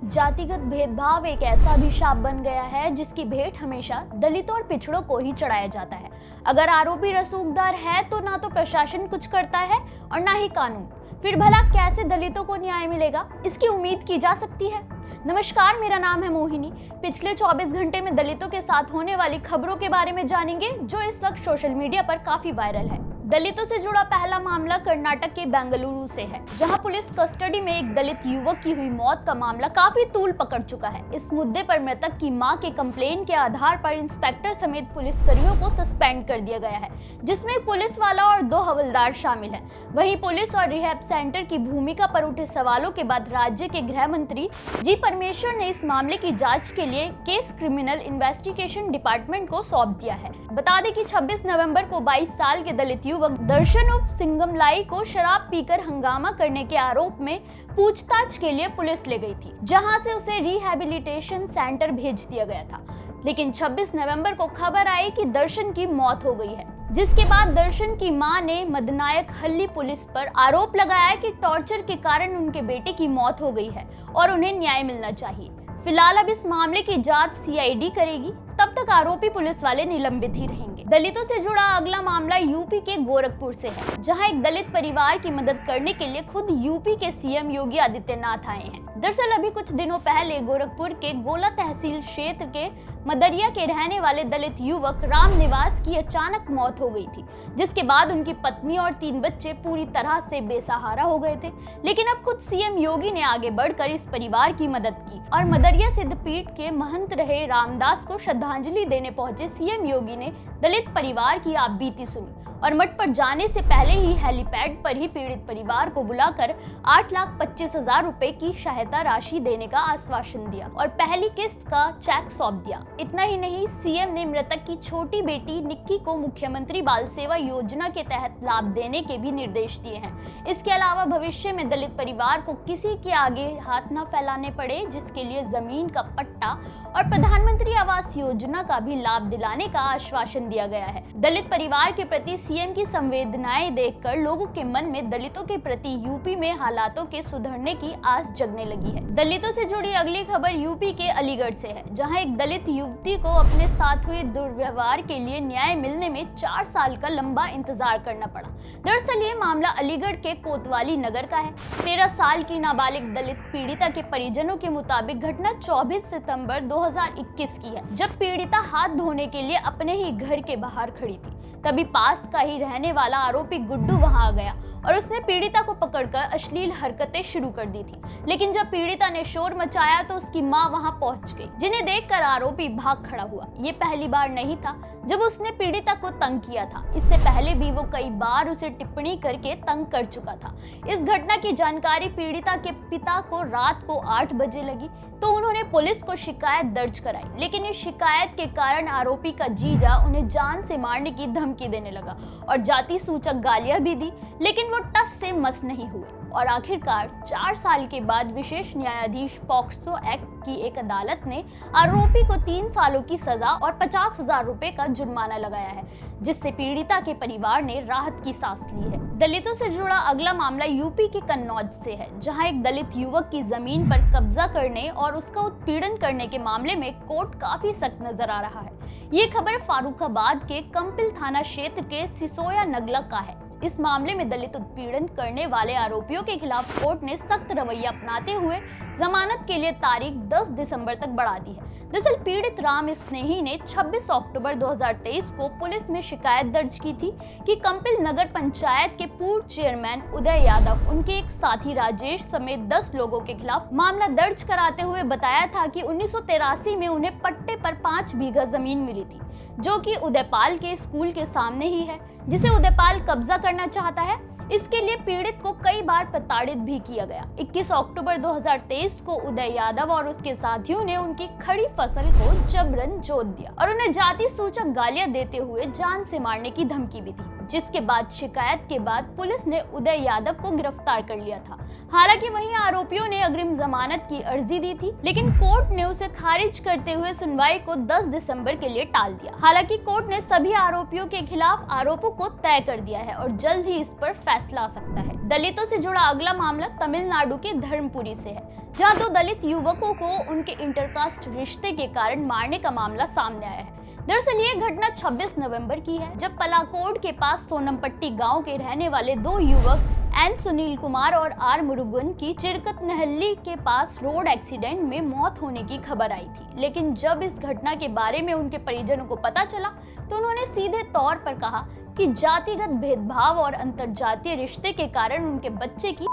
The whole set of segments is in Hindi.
जातिगत भेदभाव एक ऐसा अभिशाप बन गया है जिसकी भेंट हमेशा दलितों और पिछड़ों को ही चढ़ाया जाता है। अगर आरोपी रसूखदार है तो ना तो प्रशासन कुछ करता है और ना ही कानून। फिर भला कैसे दलितों को न्याय मिलेगा, इसकी उम्मीद की जा सकती है। नमस्कार, मेरा नाम है मोहिनी। पिछले 24 घंटे में दलितों के साथ होने वाली खबरों के बारे में जानेंगे जो इस वक्त सोशल मीडिया पर काफी वायरल है। दलितों से जुड़ा पहला मामला कर्नाटक के बेंगलुरु से है, जहां पुलिस कस्टडी में एक दलित युवक की हुई मौत का मामला काफी तूल पकड़ चुका है। इस मुद्दे पर मृतक की मां के कंप्लेन के आधार पर इंस्पेक्टर समेत पुलिसकर्मियों को सस्पेंड कर दिया गया है, जिसमें एक पुलिस वाला और 2 हवलदार शामिल हैं। वहीं पुलिस और रिहैब सेंटर की भूमिका पर उठे सवालों के बाद राज्य के गृह मंत्री जी परमेश्वर ने इस मामले की जांच के लिए केस क्रिमिनल इन्वेस्टिगेशन डिपार्टमेंट को सौंप दिया है। बता दें कि 26 नवंबर को 22 साल के दलित युवक दर्शन उर्फ सिंगमलाई को शराब पीकर हंगामा करने के आरोप में पूछताछ के लिए पुलिस ले गई थी, जहां से उसे रिहैबिलिटेशन सेंटर भेज दिया गया था। लेकिन 26 नवंबर को खबर आई कि दर्शन की मौत हो गई है, जिसके बाद दर्शन की मां ने मदनायक हल्ली पुलिस पर आरोप लगाया कि टॉर्चर के कारण उनके बेटे की मौत हो गई है और उन्हें न्याय मिलना चाहिए। फिलहाल अब इस मामले की जांच सीआईडी करेगी, तब तक आरोपी पुलिस वाले निलंबित ही रहेंगे। दलितों से जुड़ा अगला मामला यूपी के गोरखपुर से है, जहां एक दलित परिवार की मदद करने के लिए खुद यूपी के सीएम योगी आदित्यनाथ आए हैं। दरअसल अभी कुछ दिनों पहले गोरखपुर के गोला तहसील क्षेत्र के मदरिया के रहने वाले दलित युवक राम निवास की अचानक मौत हो गई थी, जिसके बाद उनकी पत्नी और 3 बच्चे पूरी तरह से बेसहारा हो गए थे। लेकिन अब खुद सीएम योगी ने आगे बढ़कर इस परिवार की मदद की और मदरिया सिद्धपीठ के महंत रहे रामदास को श्रद्धांजलि देने पहुंचे सीएम योगी ने दलित परिवार की आपबीती सुनी और मठ पर जाने से पहले ही हेलीपैड पर ही पीड़ित परिवार को बुलाकर 8,25,000 रुपए की सहायता राशि देने का आश्वासन दिया और पहली किस्त का चेक सौंप दिया। इतना ही नहीं, सीएम ने मृतक की छोटी बेटी निक्की को मुख्यमंत्री बाल सेवा योजना के तहत लाभ देने के भी निर्देश दिए हैं। इसके अलावा भविष्य में दलित परिवार को किसी के आगे हाथ न फैलाने पड़े, जिसके लिए जमीन का पट्टा और प्रधानमंत्री आवास योजना का भी लाभ दिलाने का आश्वासन दिया गया है। दलित परिवार के प्रति सीएम की संवेदनाएं देखकर लोगों के मन में दलितों के प्रति यूपी में हालातों के सुधरने की आस जगने लगी है। दलितों से जुड़ी अगली खबर यूपी के अलीगढ़ से है, जहां एक दलित युवती को अपने साथ हुए दुर्व्यवहार के लिए न्याय मिलने में 4 साल का लंबा इंतजार करना पड़ा। दरअसल ये मामला अलीगढ़ के कोतवाली नगर का है। 13 साल की नाबालिग दलित पीड़िता के परिजनों के मुताबिक घटना 24 सितंबर 2021 की है, जब पीड़िता हाथ धोने के लिए अपने ही घर के बाहर खड़ी थी। तभी पास का ही रहने वाला आरोपी गुड्डू वहां आ गया और उसने पीड़िता को पकड़कर अश्लील हरकतें शुरू कर दी थी। लेकिन जब पीड़िता ने शोर मचाया तो उसकी मां वहां पहुंच गई, जिन्हें देखकर आरोपी भाग खड़ा हुआ। ये पहली बार नहीं था जब उसने पीड़िता को तंग किया था। इससे पहले भी वो कई बार उसे टिप्पणी करके तंग कर चुका था। इस घटना की जानकारी पीड़िता के पिता को रात को 8 बजे लगी तो उन्होंने पुलिस को शिकायत दर्ज कराई। लेकिन इस शिकायत के कारण आरोपी का जीजा उन्हें जान से मारने की धमकी देने लगा और जाति सूचक गालियां भी दी, लेकिन वो टस से मस नहीं हुए और आखिरकार 4 साल के बाद विशेष न्यायाधीश पॉक्सो एक्ट की एक अदालत ने आरोपी को 3 सालों की सजा और 50,000 रुपए का जुर्माना लगाया है, जिससे पीड़िता के परिवार ने राहत की सांस ली है। दलितों से जुड़ा अगला मामला यूपी के कन्नौज से है, जहां एक दलित युवक की जमीन पर कब्जा करने और उसका उत्पीड़न करने के मामले में कोर्ट काफी सख्त नजर आ रहा है। ये खबर फारुखाबाद के कंपिल थाना क्षेत्र के सिसोया नगला का है। इस मामले में दलित उत्पीड़न करने वाले आरोपियों के खिलाफ कोर्ट ने सख्त रवैया अपनाते हुए जमानत के लिए तारीख 10 दिसंबर तक बढ़ा दी है। दरअसल पीड़ित राम स्नेही ने 26 अक्टूबर 2023 को पुलिस में शिकायत दर्ज की थी कि कंपिल नगर पंचायत के पूर्व चेयरमैन उदय यादव उनके एक साथी राजेश समेत 10 लोगों के खिलाफ मामला दर्ज कराते हुए बताया था कि 1983 में उन्हें पट्टे पर 5 बीघा जमीन मिली थी, जो कि उदयपाल के स्कूल के सामने ही है, जिसे उदयपाल कब्जा करना चाहता है। इसके लिए पीड़ित को कई बार प्रताड़ित भी किया गया। 21 अक्टूबर 2023 को उदय यादव और उसके साथियों ने उनकी खड़ी फसल को जबरन जोत दिया और उन्हें जाति सूचक गालियां देते हुए जान से मारने की धमकी भी दी। जिसके बाद शिकायत के बाद पुलिस ने उदय यादव को गिरफ्तार कर लिया था। हालांकि वहीं आरोपियों ने अग्रिम जमानत की अर्जी दी थी, लेकिन कोर्ट ने उसे खारिज करते हुए सुनवाई को 10 दिसंबर के लिए टाल दिया। हालांकि कोर्ट ने सभी आरोपियों के खिलाफ आरोपों को तय कर दिया है और जल्द ही इस पर फैसला आ सकता है। दलितों से जुड़ा अगला मामला तमिलनाडु के धर्मपुरी से है, जहां 2 दलित युवकों को उनके इंटरकास्ट रिश्ते के कारण मारने का मामला सामने आया है। दरअसल ये घटना 26 नवंबर की है, जब पलाकोड के पास सोनमपट्टी गांव के रहने वाले 2 युवक एन सुनील कुमार और आर मुरुगन की चिरकत नहल्ली के पास रोड एक्सीडेंट में मौत होने की खबर आई थी। लेकिन जब इस घटना के बारे में उनके परिजनों को पता चला तो उन्होंने सीधे तौर पर कहा कि जातिगत भेदभाव और अंतरजातीय रिश्ते के कारण उनके बच्चे की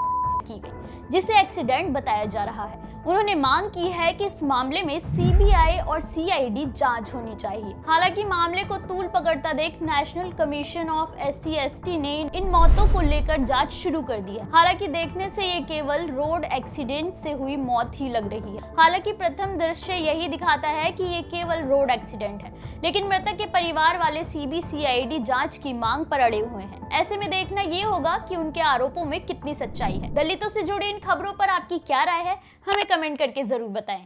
गई, जिसे एक्सीडेंट बताया जा रहा है। उन्होंने मांग की है कि इस मामले में सीबीआई और सीआईडी जांच होनी चाहिए। हालांकि मामले को तूल पकड़ता देख नेशनल कमीशन ऑफ SC/ST ने इन मौतों को लेकर जांच शुरू कर दी है। हालांकि देखने से ये केवल रोड एक्सीडेंट से हुई मौत ही लग रही है। हालांकि प्रथम दृश्य यही दिखाता है कि ये केवल रोड एक्सीडेंट है, लेकिन मृतक के परिवार वाले CBCID जांच की मांग पर अड़े हुए हैं। ऐसे में देखना ये होगा कि उनके आरोपों में कितनी सच्चाई है। दलितों से जुड़ी इन खबरों पर आपकी क्या राय है, हमें कमेंट करके जरूर बताएं।